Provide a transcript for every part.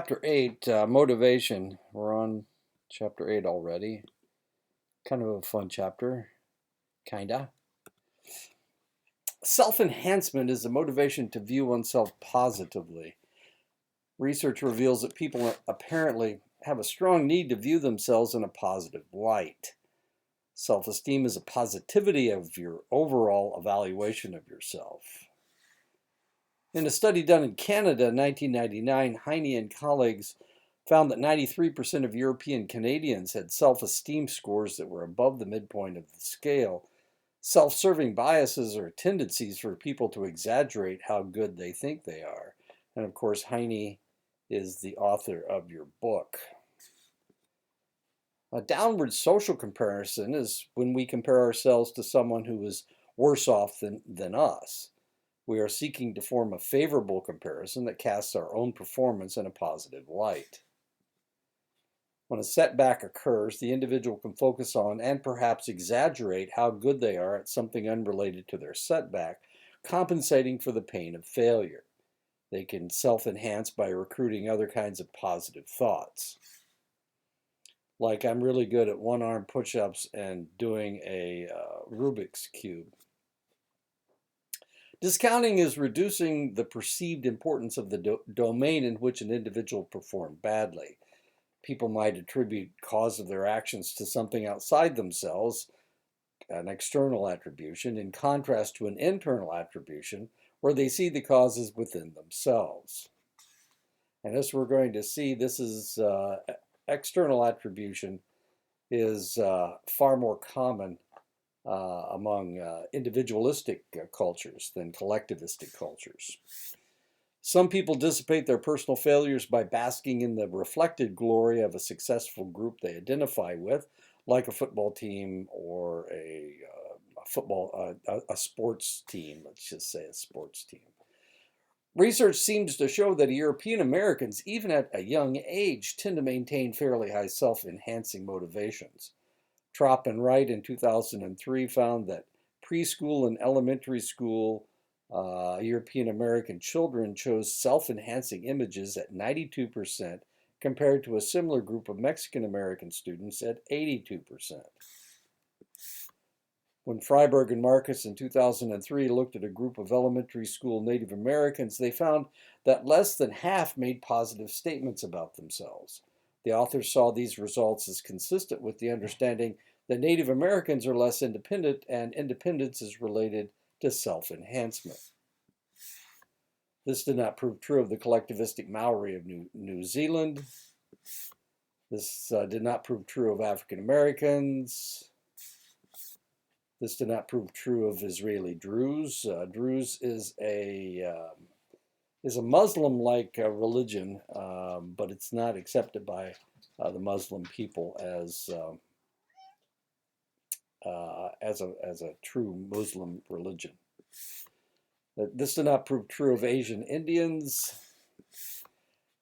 Chapter 8, Motivation. We're on Chapter 8 already. Kind of a fun chapter. Kinda. Self-enhancement is the motivation to view oneself positively. Research reveals that people apparently have a strong need to view themselves in a positive light. Self-esteem is a positivity of your overall evaluation of yourself. In a study done in Canada in 1999, Heine and colleagues found that 93% of European Canadians had self-esteem scores that were above the midpoint of the scale. Self-serving biases are tendencies for people to exaggerate how good they think they are. And of course, Heine is the author of your book. A downward social comparison is when we compare ourselves to someone who is worse off than us. We are seeking to form a favorable comparison that casts our own performance in a positive light. When a setback occurs, the individual can focus on and perhaps exaggerate how good they are at something unrelated to their setback, compensating for the pain of failure. They can self-enhance by recruiting other kinds of positive thoughts. Like, I'm really good at one-arm push-ups and doing a Rubik's Cube. Discounting is reducing the perceived importance of the domain in which an individual performed badly. People might attribute cause of their actions to something outside themselves, an external attribution, in contrast to an internal attribution where they see the causes within themselves. And as we're going to see, this is external attribution is far more common among individualistic cultures than collectivistic cultures. Some people dissipate their personal failures by basking in the reflected glory of a successful group they identify with, like a football team or a sports team. Let's just say a sports team. Research seems to show that European Americans, even at a young age, tend to maintain fairly high self-enhancing motivations. Trop and Wright in 2003 found that preschool and elementary school European American children chose self-enhancing images at 92% compared to a similar group of Mexican American students at 82%. When Freiberg and Marcus in 2003 looked at a group of elementary school Native Americans, they found that less than half made positive statements about themselves. The authors saw these results as consistent with the understanding that Native Americans are less independent, and independence is related to self-enhancement. This did not prove true of the collectivistic Maori of New Zealand. This did not prove true of African Americans. This did not prove true of Israeli Druze. Druze is a Muslim-like religion, but it's not accepted by the Muslim people as a true Muslim religion. This did not prove true of Asian Indians.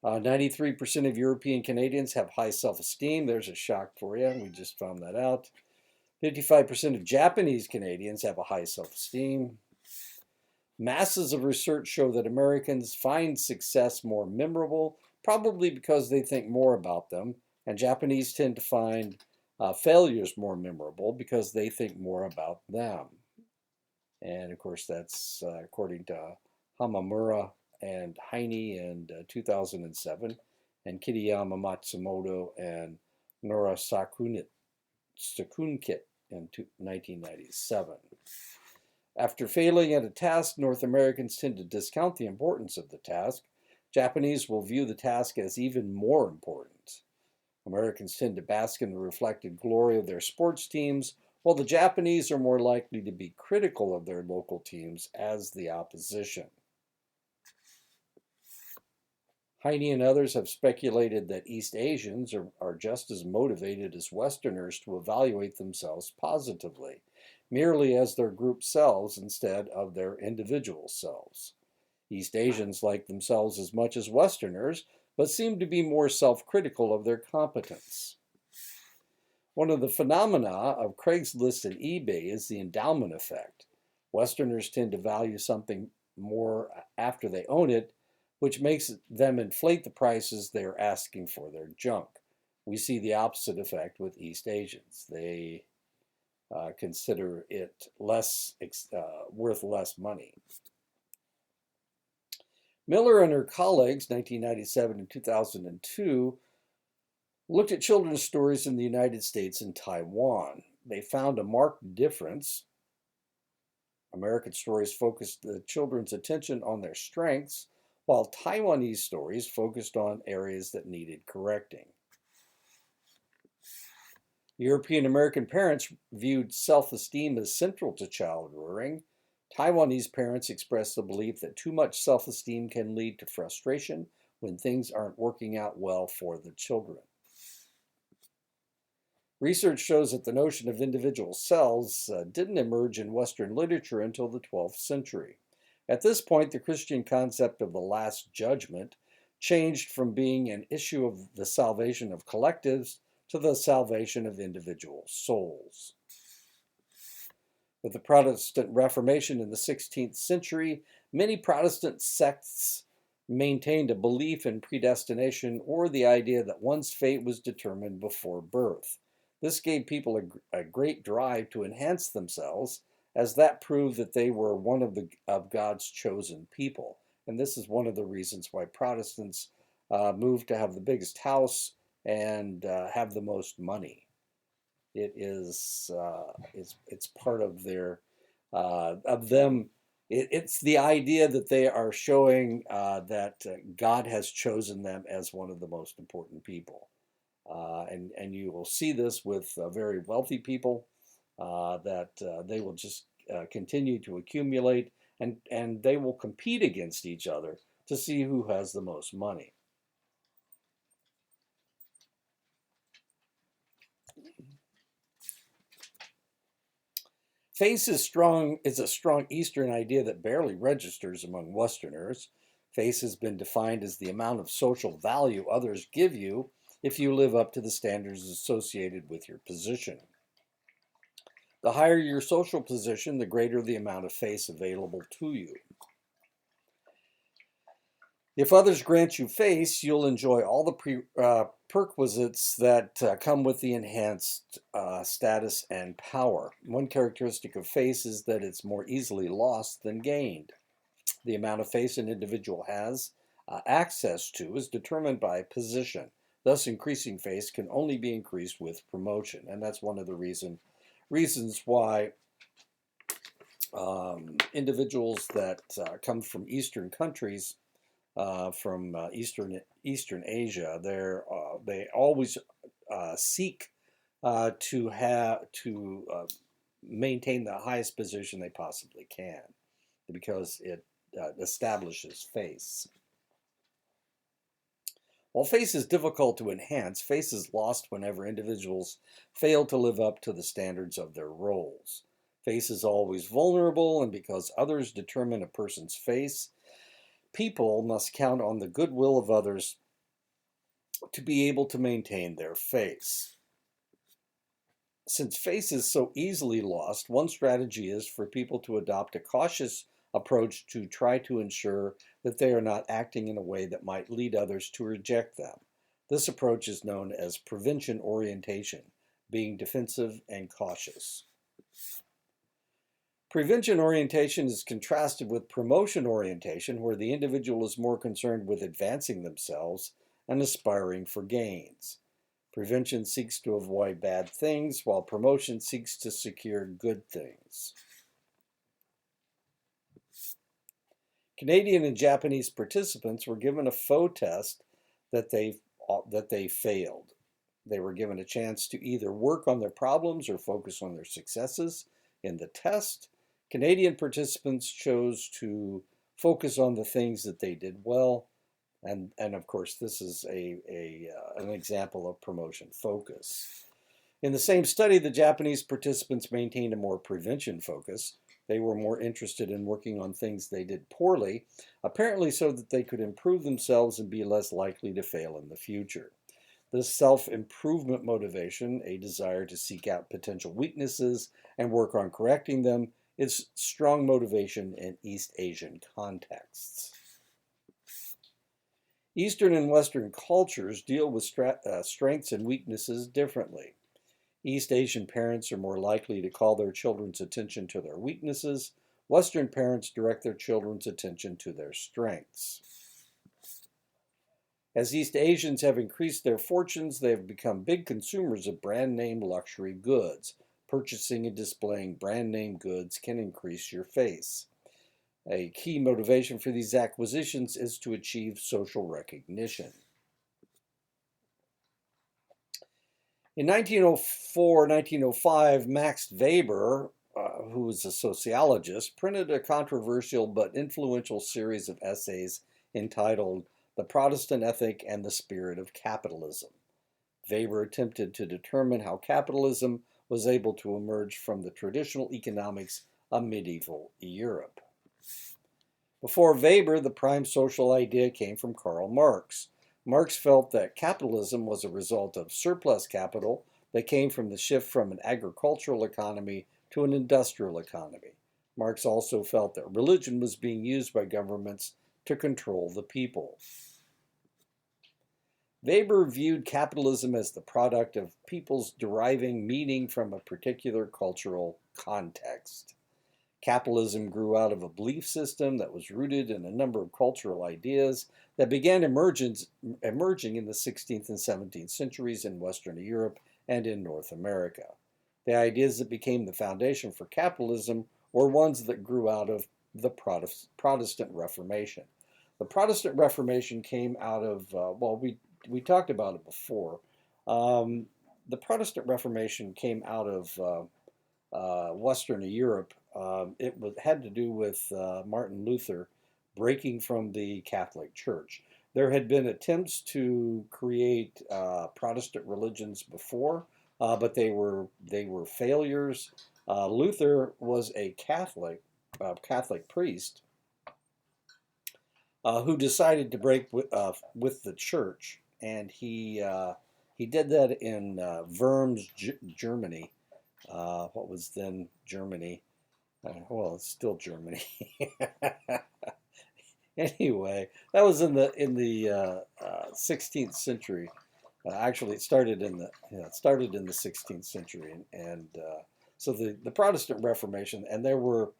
93% of European Canadians have high self-esteem. There's a shock for you. We just found that out. 55% of Japanese Canadians have a high self-esteem. Masses of research show that Americans find success more memorable, probably because they think more about them, and Japanese tend to find failures more memorable because they think more about them. And of course, that's according to Hamamura and Heine in 2007, and Kitayama Matsumoto and Nora Sakunkit in 1997. After failing at a task, North Americans tend to discount the importance of the task. Japanese will view the task as even more important. Americans tend to bask in the reflected glory of their sports teams, while the Japanese are more likely to be critical of their local teams as the opposition. Heine and others have speculated that East Asians are just as motivated as Westerners to evaluate themselves positively, merely as their group selves instead of their individual selves. East Asians like themselves as much as Westerners, but seem to be more self-critical of their competence. One of the phenomena of Craigslist and eBay is the endowment effect. Westerners tend to value something more after they own it, which makes them inflate the prices they're asking for their junk. We see the opposite effect with East Asians. They consider it worth less money. Miller and her colleagues, 1997 and 2002, looked at children's stories in the United States and Taiwan. They found a marked difference. American stories focused the children's attention on their strengths, while Taiwanese stories focused on areas that needed correcting. European American parents viewed self-esteem as central to child rearing. Taiwanese parents expressed the belief that too much self-esteem can lead to frustration when things aren't working out well for the children. Research shows that the notion of individual selves didn't emerge in Western literature until the 12th century. At this point, the Christian concept of the Last Judgment changed from being an issue of the salvation of collectives to the salvation of individual souls. With the Protestant Reformation in the 16th century, many Protestant sects maintained a belief in predestination or the idea that one's fate was determined before birth. This gave people a great drive to enhance themselves, as that proved that they were one of God's chosen people. And this is one of the reasons why Protestants moved to have the biggest house and have the most money. It is it's part of their of them. It's the idea that they are showing that God has chosen them as one of the most important people. And you will see this with very wealthy people that they will just continue to accumulate, and they will compete against each other to see who has the most money. Face is a strong Eastern idea that barely registers among Westerners. Face has been defined as the amount of social value others give you if you live up to the standards associated with your position. The higher your social position, the greater the amount of face available to you. If others grant you face, you'll enjoy all the perquisites that come with the enhanced status and power. One characteristic of face is that it's more easily lost than gained. The amount of face an individual has access to is determined by position. Thus, increasing face can only be increased with promotion. And that's one of the reasons why individuals that come from Eastern countries, from Eastern Asia, they always seek to maintain the highest position they possibly can, because it establishes face. While face is difficult to enhance, face is lost whenever individuals fail to live up to the standards of their roles. Face is always vulnerable, and because others determine a person's face, people must count on the goodwill of others to be able to maintain their face. Since face is so easily lost, one strategy is for people to adopt a cautious approach to try to ensure that they are not acting in a way that might lead others to reject them. This approach is known as prevention orientation, being defensive and cautious. Prevention orientation is contrasted with promotion orientation, where the individual is more concerned with advancing themselves and aspiring for gains. Prevention seeks to avoid bad things, while promotion seeks to secure good things. Canadian and Japanese participants were given a faux test that they failed. They were given a chance to either work on their problems or focus on their successes. In the test, Canadian participants chose to focus on the things that they did well, and of course this is an example of promotion focus. In the same study, the Japanese participants maintained a more prevention focus. They were more interested in working on things they did poorly, apparently so that they could improve themselves and be less likely to fail in the future. This self-improvement motivation, a desire to seek out potential weaknesses and work on correcting them, is strong motivation in East Asian contexts. Eastern and Western cultures deal with strengths and weaknesses differently. East Asian parents are more likely to call their children's attention to their weaknesses. Western parents direct their children's attention to their strengths. As East Asians have increased their fortunes, they have become big consumers of brand name luxury goods. Purchasing and displaying brand name goods can increase your face. A key motivation for these acquisitions is to achieve social recognition. In 1904, 1905, Max Weber, who was a sociologist, printed a controversial but influential series of essays entitled The Protestant Ethic and the Spirit of Capitalism. Weber attempted to determine how capitalism was able to emerge from the traditional economics of medieval Europe. Before Weber, the prime social idea came from Karl Marx. Marx felt that capitalism was a result of surplus capital that came from the shift from an agricultural economy to an industrial economy. Marx also felt that religion was being used by governments to control the people. Weber viewed capitalism as the product of people's deriving meaning from a particular cultural context. Capitalism grew out of a belief system that was rooted in a number of cultural ideas that began emerging in the 16th and 17th centuries in Western Europe and in North America. The ideas that became the foundation for capitalism were ones that grew out of the Protestant Reformation. The Protestant Reformation came out of, we talked about it before. The Protestant Reformation came out of Western Europe. Had to do with Martin Luther breaking from the Catholic Church. There had been attempts to create Protestant religions before, but they were failures. Luther was a Catholic priest who decided to break with the church, and he did that in Worms, Germany. What was then Germany? Well, it's still Germany. Anyway, that was in the 16th century. Actually, it started in the 16th century, and so the Protestant Reformation, and there were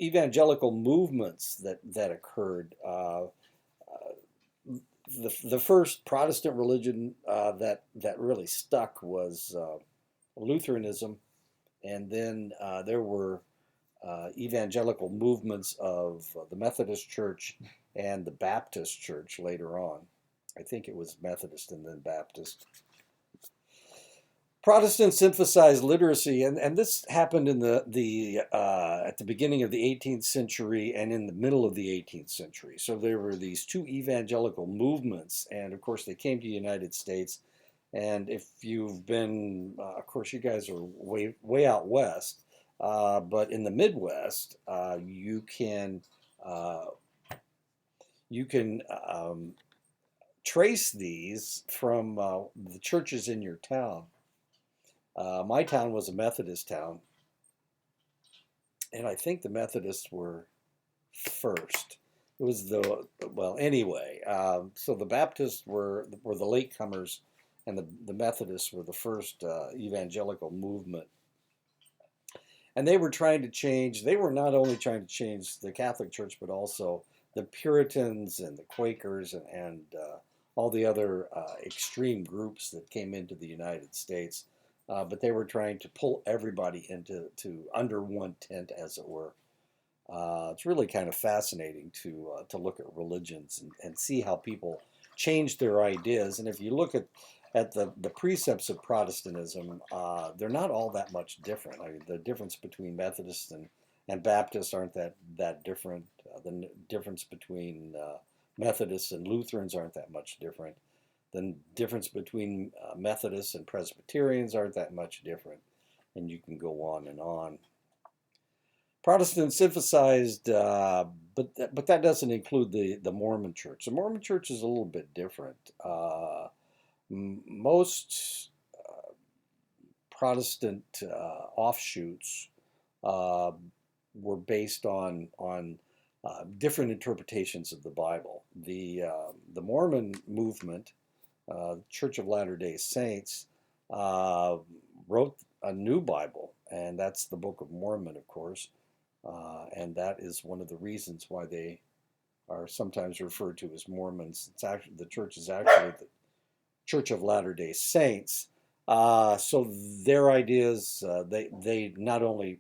evangelical movements that occurred. The first Protestant religion that really stuck was Lutheranism, and then there were evangelical movements of the Methodist Church and the Baptist Church later on. I think it was Methodist and then Baptist. Protestants emphasized literacy, and this happened in at the beginning of the 18th century and in the middle of the 18th century. So there were these two evangelical movements, and of course they came to the United States. And if you've been, of course, you guys are way out west, but in the Midwest, you can trace these from the churches in your town. My town was a Methodist town, and I think the Methodists were first. It was anyway. So the Baptists were the latecomers, and the Methodists were the first evangelical movement. And they were trying to change. They were not only trying to change the Catholic Church, but also the Puritans and the Quakers and all the other extreme groups that came into the United States. But they were trying to pull everybody into under one tent, as it were. It's really kind of fascinating to look at religions and see how people change their ideas. And if you look at the precepts of Protestantism, they're not all that much different. I mean, the difference between Methodists and Baptists aren't that different. The difference between Methodists and Lutherans aren't that much different. The difference between Methodists and Presbyterians aren't that much different. And you can go on and on. Protestants emphasized, but that doesn't include the Mormon Church. The Mormon Church is a little bit different. Most Protestant offshoots were based on different interpretations of the Bible. The Mormon movement, Church of Latter-day Saints, wrote a new Bible, and that's the Book of Mormon, of course, and that is one of the reasons why they are sometimes referred to as Mormons. It's actually, the church is actually the Church of Latter-day Saints. So their ideas, they not only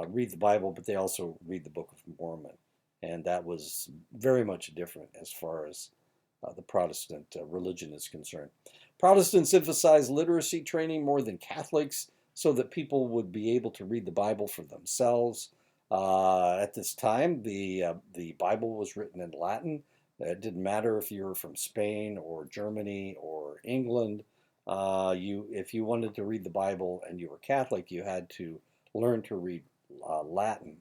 read the Bible, but they also read the Book of Mormon. And that was very much different as far as the Protestant religion is concerned. Protestants emphasize literacy training more than Catholics so that people would be able to read the Bible for themselves. At this time, the Bible was written in Latin. It didn't matter if you were from Spain or Germany or England. If you wanted to read the Bible and you were Catholic, you had to learn to read Latin.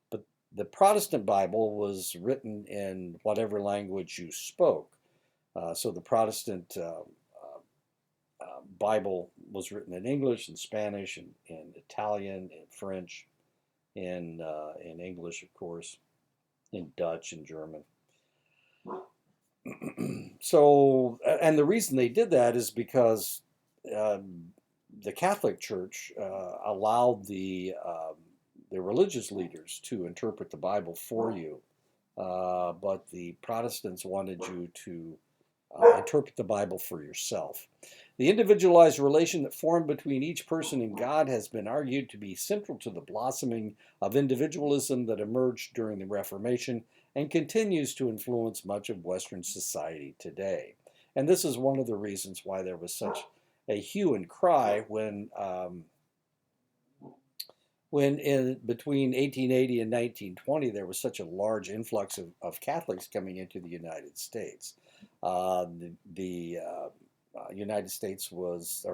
But the Protestant Bible was written in whatever language you spoke. So the Protestant Bible was written in English and Spanish and in Italian and French, in English, of course, in Dutch and German. So, and the reason they did that is because the Catholic Church allowed the religious leaders to interpret the Bible for you, but the Protestants wanted you to interpret the Bible for yourself. The individualized relation that formed between each person and God has been argued to be central to the blossoming of individualism that emerged during the Reformation and continues to influence much of Western society today. And this is one of the reasons why there was such a hue and cry when in between 1880 and 1920 there was such a large influx of Catholics coming into the United States. The United States was,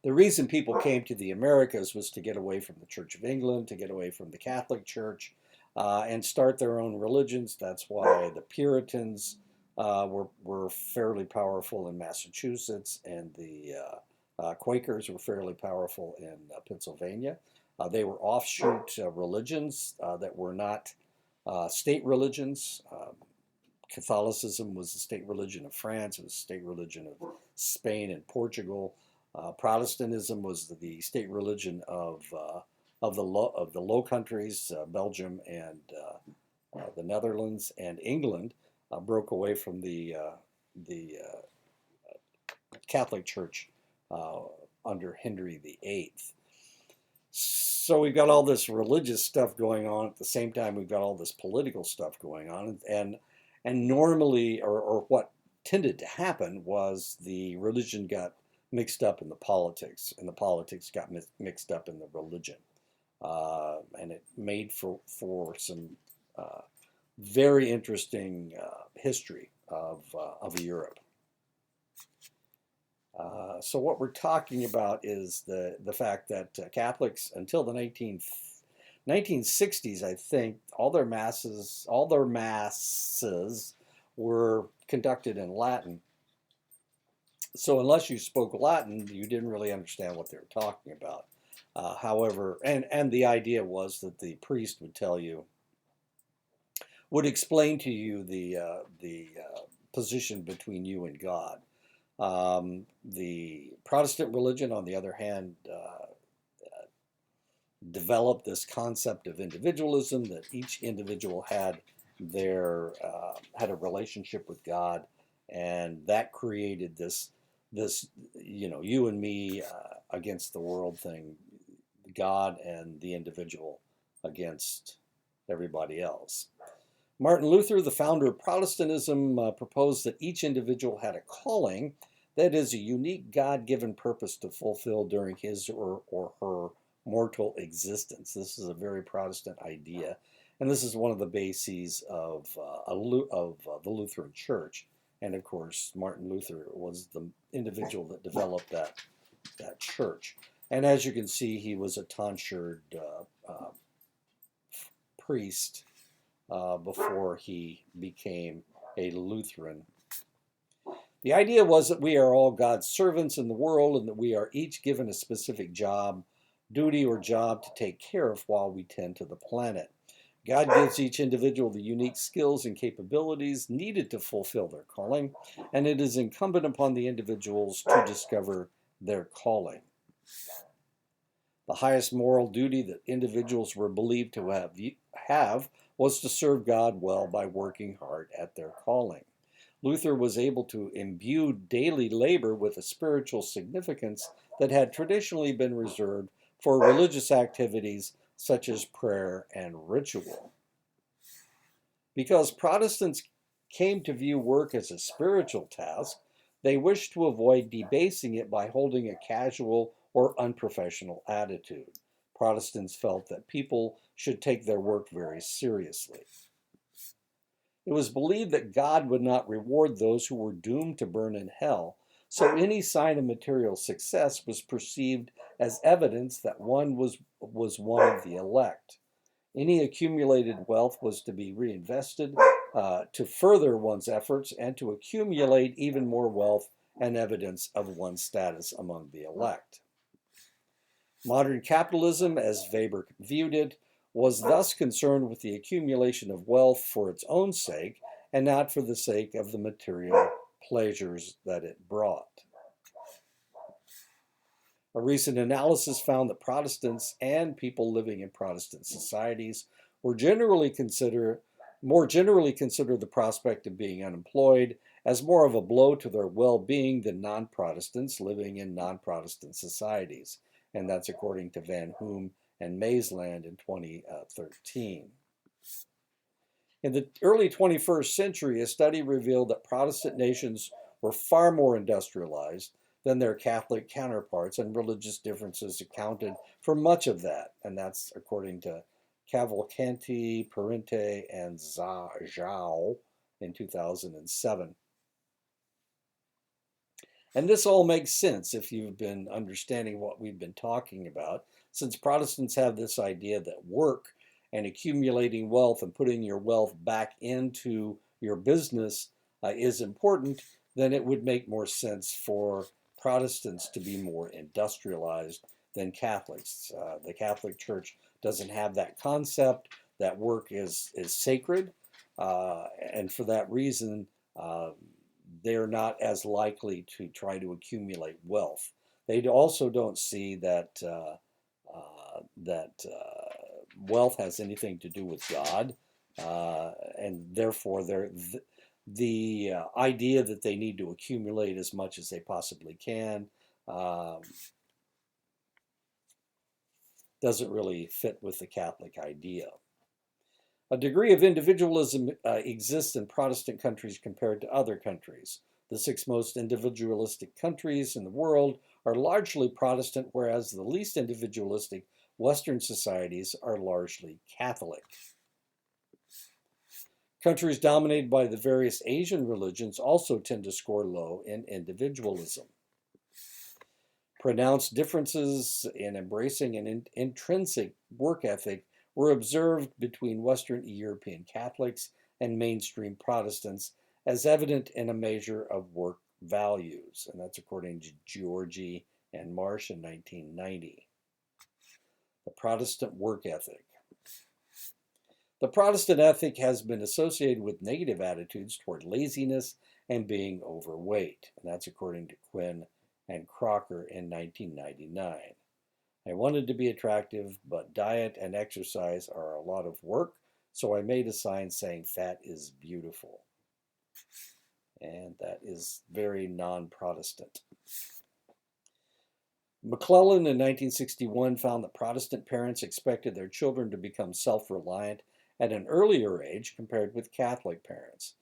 the reason people came to the Americas was to get away from the Church of England, to get away from the Catholic Church, and start their own religions. That's why the Puritans were fairly powerful in Massachusetts, and the Quakers were fairly powerful in Pennsylvania. They were offshoot religions that were not state religions. Catholicism was the state religion of France. It was the state religion of Spain and Portugal. Protestantism was the state religion of the Low Countries, Belgium and the Netherlands, and England broke away from the Catholic Church under Henry VIII. So we've got all this religious stuff going on at the same time. We've got all this political stuff going on, and normally, or what tended to happen was the religion got mixed up in the politics, and the politics got mixed up in the religion, and it made for some very interesting history of Europe. So what we're talking about is the fact that Catholics until the 1960s, I think, all their masses were conducted in Latin. So unless you spoke Latin, you didn't really understand what they were talking about. However, and the idea was that the priest would explain to you the position between you and God. The Protestant religion, on the other hand, developed this concept of individualism, that each individual had had a relationship with God, and that created this you and me against the world thing, God and the individual against everybody else. Martin Luther, the founder of Protestantism, proposed that each individual had a calling, that is, a unique God-given purpose to fulfill during his or her mortal existence. This is a very Protestant idea, and this is one of the bases of the Lutheran Church. And of course, Martin Luther was the individual that developed that church. And as you can see, he was a tonsured priest before he became a Lutheran. The idea was that we are all God's servants in the world, and that we are each given a specific duty or job to take care of while we tend to the planet. God gives each individual the unique skills and capabilities needed to fulfill their calling, and it is incumbent upon the individuals to discover their calling. The highest moral duty that individuals were believed to have was to serve God well by working hard at their calling. Luther was able to imbue daily labor with a spiritual significance that had traditionally been reserved for religious activities such as prayer and ritual. Because Protestants came to view work as a spiritual task, they wished to avoid debasing it by holding a casual or unprofessional attitude. Protestants felt that people should take their work very seriously. It was believed that God would not reward those who were doomed to burn in hell, so any sign of material success was perceived as evidence that one was one of the elect. Any accumulated wealth was to be reinvested to further one's efforts and to accumulate even more wealth and evidence of one's status among the elect. Modern capitalism, as Weber viewed it, was thus concerned with the accumulation of wealth for its own sake and not for the sake of the material pleasures that it brought. A recent analysis found that Protestants and people living in Protestant societies were more generally consider the prospect of being unemployed as more of a blow to their well-being than non-Protestants living in non-Protestant societies. And that's according to Van Hume and Maysland in 2013. In the early 21st century, a study revealed that Protestant nations were far more industrialized than their Catholic counterparts, and religious differences accounted for much of that. And that's according to Cavalcanti, Parente, and Zhao in 2007. And this all makes sense if you've been understanding what we've been talking about, since Protestants have this idea that work and accumulating wealth and putting your wealth back into your business is important, then it would make more sense for Protestants to be more industrialized than Catholics. The Catholic Church doesn't have that concept that work is sacred, and for that reason, they're not as likely to try to accumulate wealth. They also don't see that wealth has anything to do with God, and therefore the idea that they need to accumulate as much as they possibly can doesn't really fit with the Catholic idea. A degree of individualism exists in Protestant countries compared to other countries. The 6 most individualistic countries in the world are largely Protestant, whereas the least individualistic Western societies are largely Catholic. Countries dominated by the various Asian religions also tend to score low in individualism. Pronounced differences in embracing an intrinsic work ethic were observed between Western European Catholics and mainstream Protestants, as evident in a measure of work values, and that's according to Georgi and Marsh in 1990. The Protestant work ethic. The Protestant ethic has been associated with negative attitudes toward laziness and being overweight, and that's according to Quinn and Crocker in 1999. I wanted to be attractive, but diet and exercise are a lot of work, so I made a sign saying fat is beautiful. And that is very non-Protestant. McClellan in 1961 found that Protestant parents expected their children to become self-reliant at an earlier age compared with Catholic parents.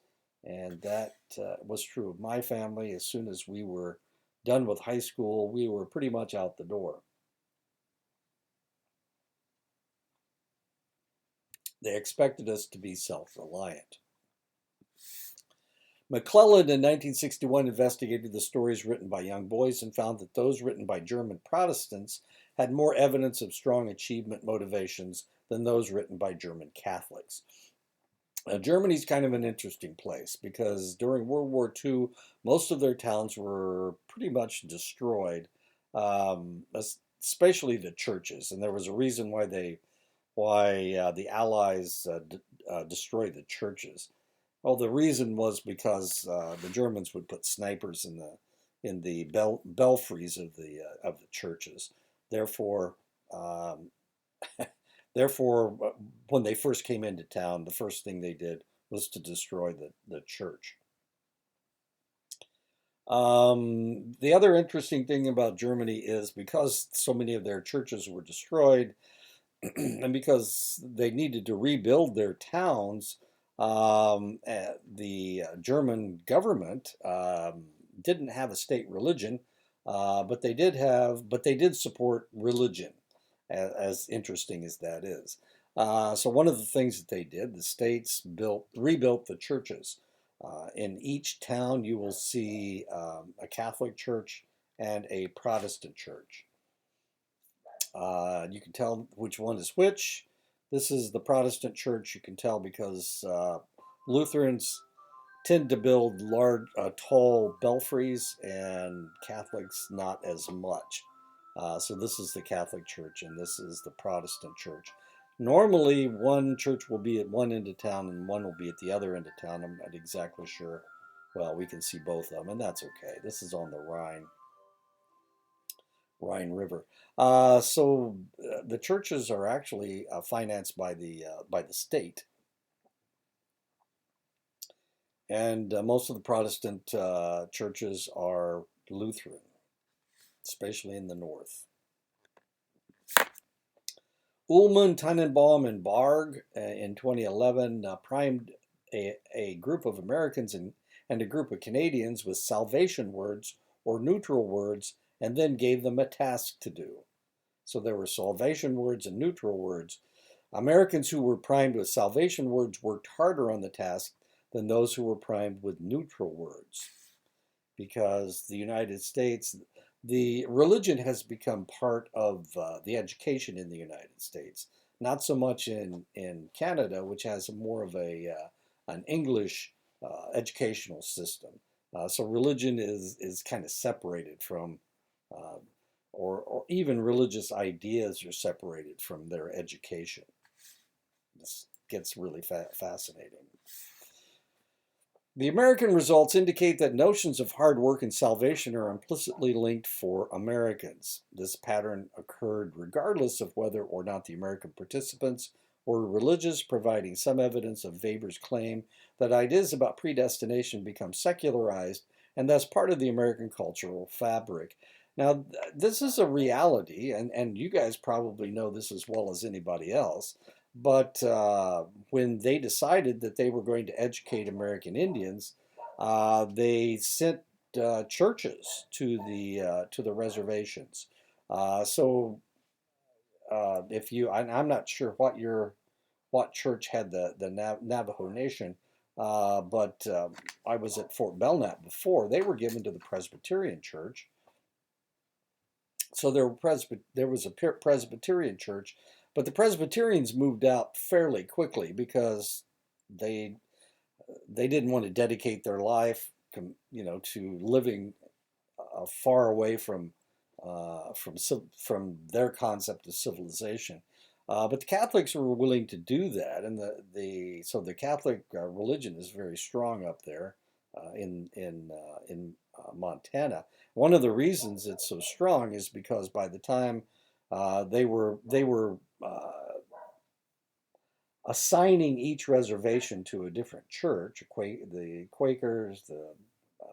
And that was true of my family. As soon as we were done with high school, we were pretty much out the door. They expected us to be self-reliant. McClellan in 1961 investigated the stories written by young boys and found that those written by German Protestants had more evidence of strong achievement motivations than those written by German Catholics. Germany's kind of an interesting place because during World War II, most of their towns were pretty much destroyed, especially the churches, and there was a reason why why the Allies destroyed the churches. Well, the reason was because the Germans would put snipers in the belfries of the churches. Therefore, um, therefore, when they first came into town, the first thing they did was to destroy the church. The other interesting thing about Germany is because so many of their churches were destroyed, and because they needed to rebuild their towns, the German government didn't have a state religion, but they did support religion, as interesting as that is. So one of the things that they did, the states rebuilt the churches. In each town, you will see a Catholic church and a Protestant church. You can tell which one is which. This is the Protestant church. You can tell because Lutherans tend to build large, tall belfries, and Catholics not as much. So this is the Catholic Church, and this is the Protestant Church. Normally, one church will be at one end of town, and one will be at the other end of town. I'm not exactly sure. Well, we can see both of them, and that's okay. This is on the Rhine River. The churches are actually financed by the state, and most of the Protestant churches are Lutheran, especially in the north. Ullmann, Tannenbaum, and Barg in 2011 primed a group of Americans and a group of Canadians with salvation words or neutral words, and then gave them a task to do. So there were salvation words and neutral words. Americans who were primed with salvation words worked harder on the task than those who were primed with neutral words, because the United States, the religion has become part of the education in the United States. Not so much in Canada, which has more of an English educational system. So religion is kind of separated from, uh, or even religious ideas are separated from their education. This gets really fascinating. The American results indicate that notions of hard work and salvation are implicitly linked for Americans. This pattern occurred regardless of whether or not the American participants were religious, providing some evidence of Weber's claim that ideas about predestination become secularized and thus part of the American cultural fabric. Now, this is a reality, and you guys probably know this as well as anybody else. But when they decided that they were going to educate American Indians, they sent churches to the reservations. So if you, I'm not sure what church had the Navajo Nation, but I was at Fort Belknap before. They were given to the Presbyterian Church. So there was a Presbyterian church, but the Presbyterians moved out fairly quickly because they they didn't want to dedicate their life, to living far away from their concept of civilization. But the Catholics were willing to do that, and the Catholic religion is very strong up there in Montana. One of the reasons it's so strong is because by the time they were assigning each reservation to a different church, the Quakers, the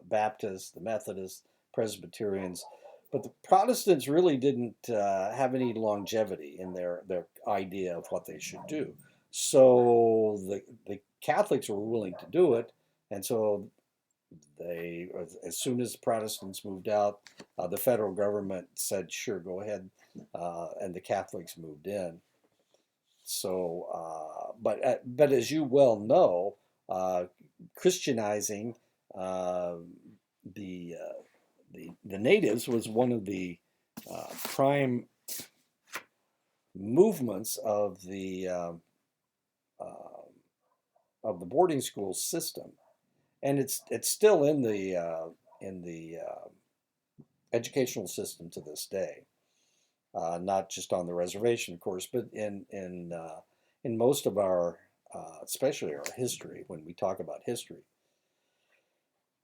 Baptists, the Methodists, Presbyterians, but the Protestants really didn't have any longevity in their idea of what they should do. So the Catholics were willing to do it, and so as soon as the Protestants moved out, the federal government said, "Sure, go ahead," and the Catholics moved in. So, but as you well know, Christianizing uh, the, the natives was one of the prime movements uh, of the boarding school system, and it's still in the educational system to this day. not just on the reservation, of course, but in most of our, especially our history, when we talk about history.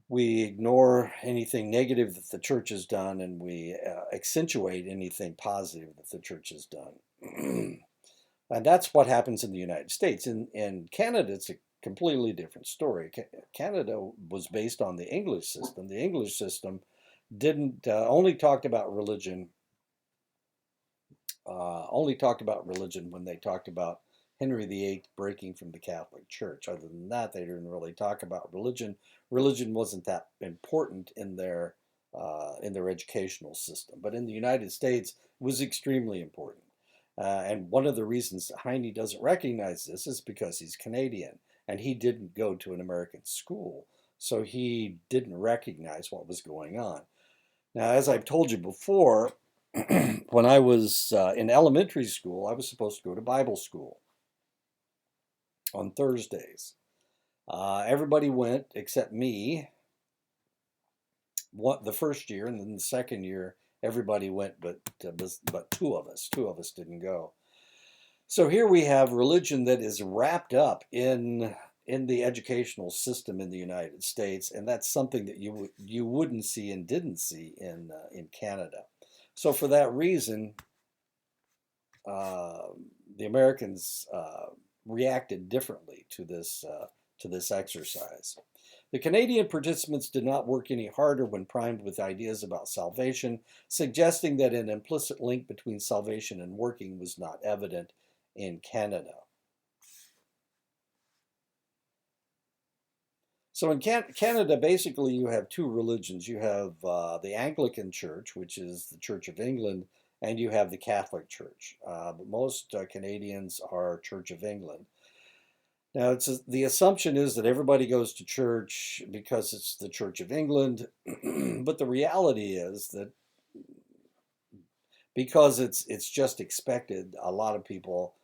We ignore anything negative that the church has done, and we accentuate anything positive that the church has done. And that's what happens in the United States. In Canada, it's a completely different story. Canada was based on the English system. The English system didn't only talked about religion, when they talked about Henry VIII breaking from the Catholic Church. Other than that, they didn't really talk about religion. Religion wasn't that important in their educational system. But in the United States, it was extremely important. And one of the reasons Heine doesn't recognize this is because he's Canadian and he didn't go to an American school. So he didn't recognize what was going on. Now, as I've told you before, when I was in elementary school, I was supposed to go to Bible school on Thursdays. Everybody went except me. The first year, and then the second year, everybody went, but two of us didn't go. So here we have religion that is wrapped up in the educational system in the United States, and that's something that you wouldn't see and didn't see in Canada. So for that reason, the Americans reacted differently to this exercise. The Canadian participants did not work any harder when primed with ideas about salvation, suggesting that an implicit link between salvation and working was not evident in Canada. So in Canada, basically, you have two religions. You have the Anglican Church, which is the Church of England, and you have the Catholic Church. But most Canadians are Church of England. Now, the assumption is that everybody goes to church because it's the Church of England, but the reality is that because it's just expected, a lot of people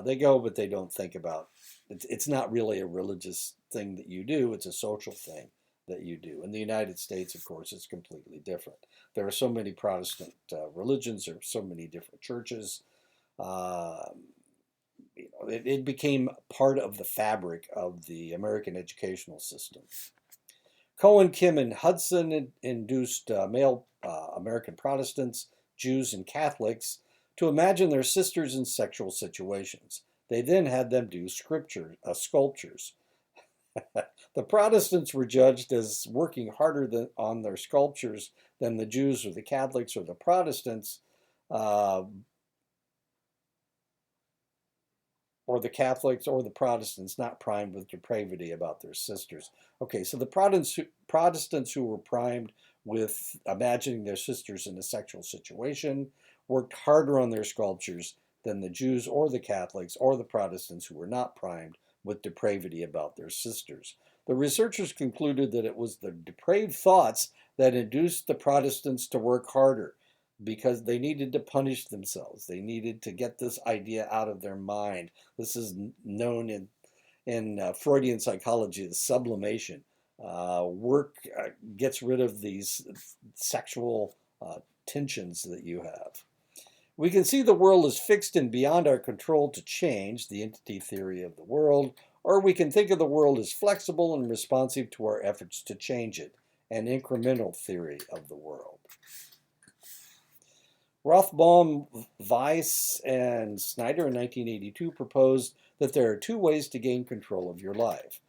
they go, but they don't think about it. It's not really a religious thing that you do; it's a social thing that you do. In the United States, of course, it's completely different. There are so many Protestant religions, there are so many different churches. It became part of the fabric of the American educational system. Cohen, Kim, and Hudson induced male American Protestants, Jews, and Catholics to imagine their sisters in sexual situations. They then had them do sculptures. The Protestants were judged as working harder on their sculptures than the Jews or the Catholics or the Protestants, or the Catholics or the Protestants not primed with depravity about their sisters. Okay, so the Protestants who were primed with imagining their sisters in a sexual situation worked harder on their sculptures than the Jews or the Catholics or the Protestants who were not primed with depravity about their sisters. The researchers concluded that it was the depraved thoughts that induced the Protestants to work harder because they needed to punish themselves. They needed to get this idea out of their mind. This is known in Freudian psychology as sublimation. Work gets rid of these sexual tensions that you have. We can see the world is fixed and beyond our control to change, the entity theory of the world, or we can think of the world as flexible and responsive to our efforts to change it, an incremental theory of the world. Rothbaum, Weiss, and Snyder in 1982 proposed that there are two ways to gain control of your life.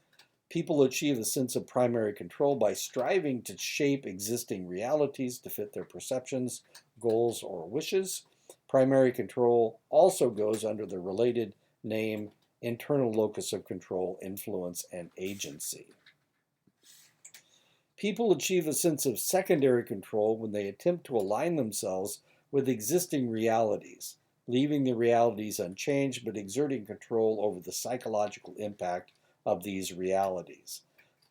People achieve a sense of primary control by striving to shape existing realities to fit their perceptions, goals, or wishes. Primary control also goes under the related name internal locus of control, influence, and agency. People achieve a sense of secondary control when they attempt to align themselves with existing realities, leaving the realities unchanged but exerting control over the psychological impact of these realities.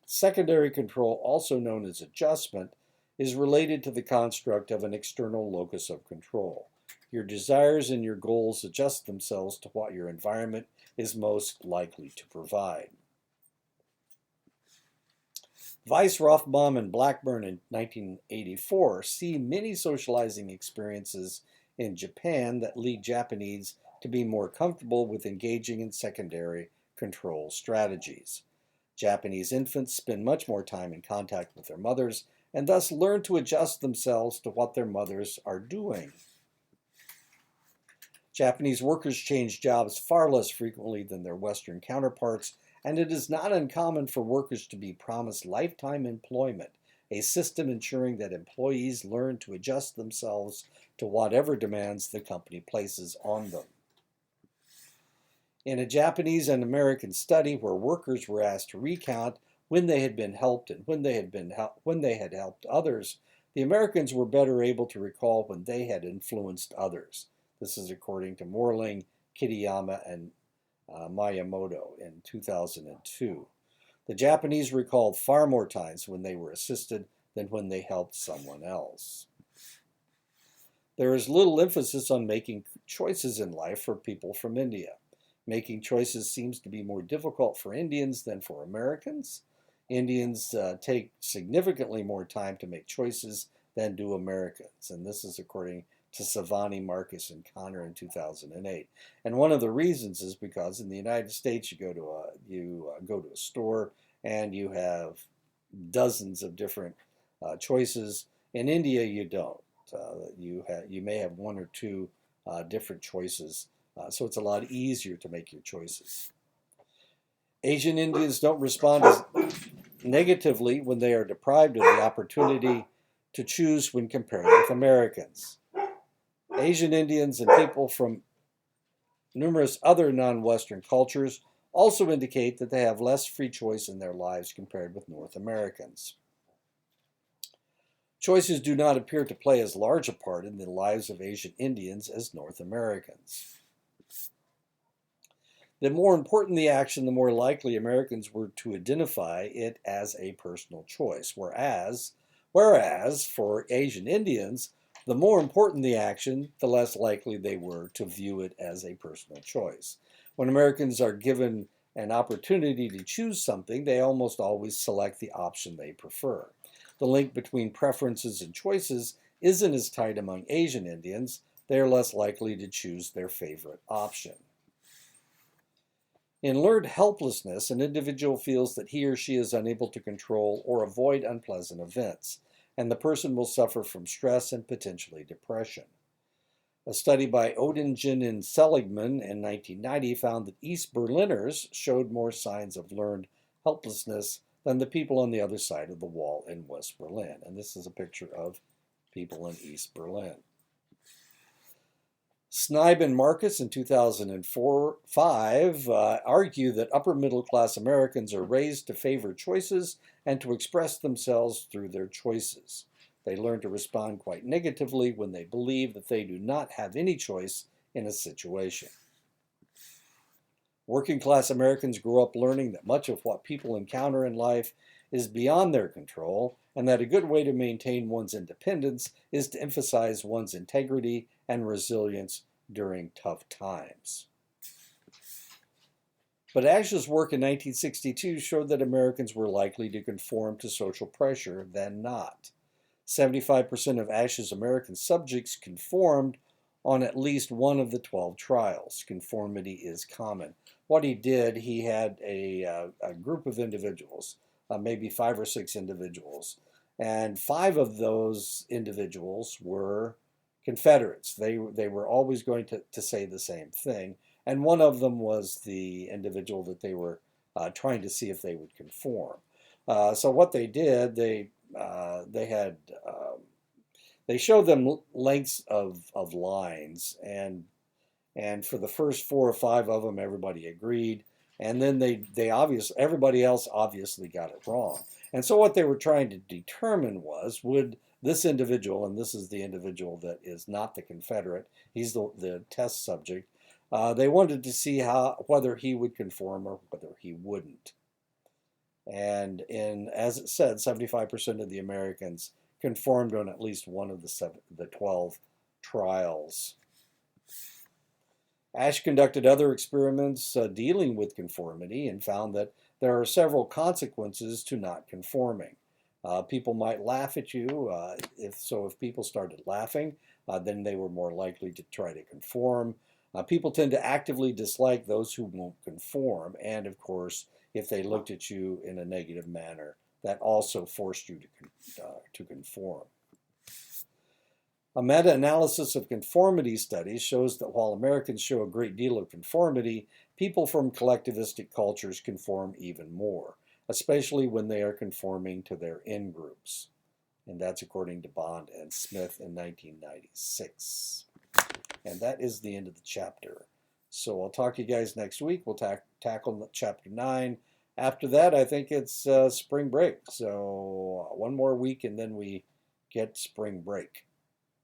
Secondary control, also known as adjustment, is related to the construct of an external locus of control. Your desires and your goals adjust themselves to what your environment is most likely to provide. Weiss, Rothbaum, and Blackburn in 1984 see many socializing experiences in Japan that lead Japanese to be more comfortable with engaging in secondary control strategies. Japanese infants spend much more time in contact with their mothers and thus learn to adjust themselves to what their mothers are doing. Japanese workers change jobs far less frequently than their Western counterparts, and it is not uncommon for workers to be promised lifetime employment, a system ensuring that employees learn to adjust themselves to whatever demands the company places on them. In a Japanese and American study where workers were asked to recount when they had been helped and when they had helped others, the Americans were better able to recall when they had influenced others. This is according to Morling, Kitayama, and Miyamoto in 2002. The Japanese recalled far more times when they were assisted than when they helped someone else. There is little emphasis on making choices in life for people from India. Making choices seems to be more difficult for Indians than for Americans. Indians take significantly more time to make choices than do Americans, and this is according to Savani, Marcus, and Connor in 2008. And one of the reasons is because in the United States, you go to a store and you have dozens of different choices. In India, you don't. You may have one or two different choices, so it's a lot easier to make your choices. Asian Indians don't respond as negatively when they are deprived of the opportunity to choose when compared with Americans. Asian Indians and people from numerous other non-Western cultures also indicate that they have less free choice in their lives compared with North Americans. Choices do not appear to play as large a part in the lives of Asian Indians as North Americans. The more important the action, the more likely Americans were to identify it as a personal choice, whereas for Asian Indians, the more important the action, the less likely they were to view it as a personal choice. When Americans are given an opportunity to choose something, they almost always select the option they prefer. The link between preferences and choices isn't as tight among Asian Indians. They are less likely to choose their favorite option. In learned helplessness, an individual feels that he or she is unable to control or avoid unpleasant events, and the person will suffer from stress and potentially depression. A study by Odingen and Seligman in 1990 found that East Berliners showed more signs of learned helplessness than the people on the other side of the wall in West Berlin. And this is a picture of people in East Berlin. Snibe and Marcus in 2005 argue that upper middle class Americans are raised to favor choices and to express themselves through their choices. They learn to respond quite negatively when they believe that they do not have any choice in a situation. Working class Americans grow up learning that much of what people encounter in life is beyond their control, and that a good way to maintain one's independence is to emphasize one's integrity and resilience during tough times. But Ash's work in 1962 showed that Americans were likely to conform to social pressure than not. 75% of Ash's American subjects conformed on at least one of the 12 trials. Conformity is common. What he did, he had a group of individuals, maybe 5 or 6 individuals, and 5 of those individuals were Confederates. They were always going to say the same thing, and one of them was the individual that they were trying to see if they would conform. So what they did, they showed them lengths of lines, and for the first 4 or 5 of them, everybody agreed, and then everybody else obviously got it wrong. And so what they were trying to determine was, would this individual, and this is the individual that is not the Confederate, he's the test subject, they wanted to see whether he would conform or whether he wouldn't. And as it said, 75% of the Americans conformed on at least one of the 12 trials. Ash conducted other experiments dealing with conformity and found that there are several consequences to not conforming. People might laugh at you. If people started laughing, then they were more likely to try to conform. People tend to actively dislike those who won't conform. And of course, if they looked at you in a negative manner, that also forced you to conform. A meta-analysis of conformity studies shows that while Americans show a great deal of conformity, people from collectivistic cultures conform even more, especially when they are conforming to their in-groups. And that's according to Bond and Smith in 1996. And that is the end of the chapter. So I'll talk to you guys next week. We'll tackle chapter 9. After that, I think it's spring break. So one more week and then we get spring break.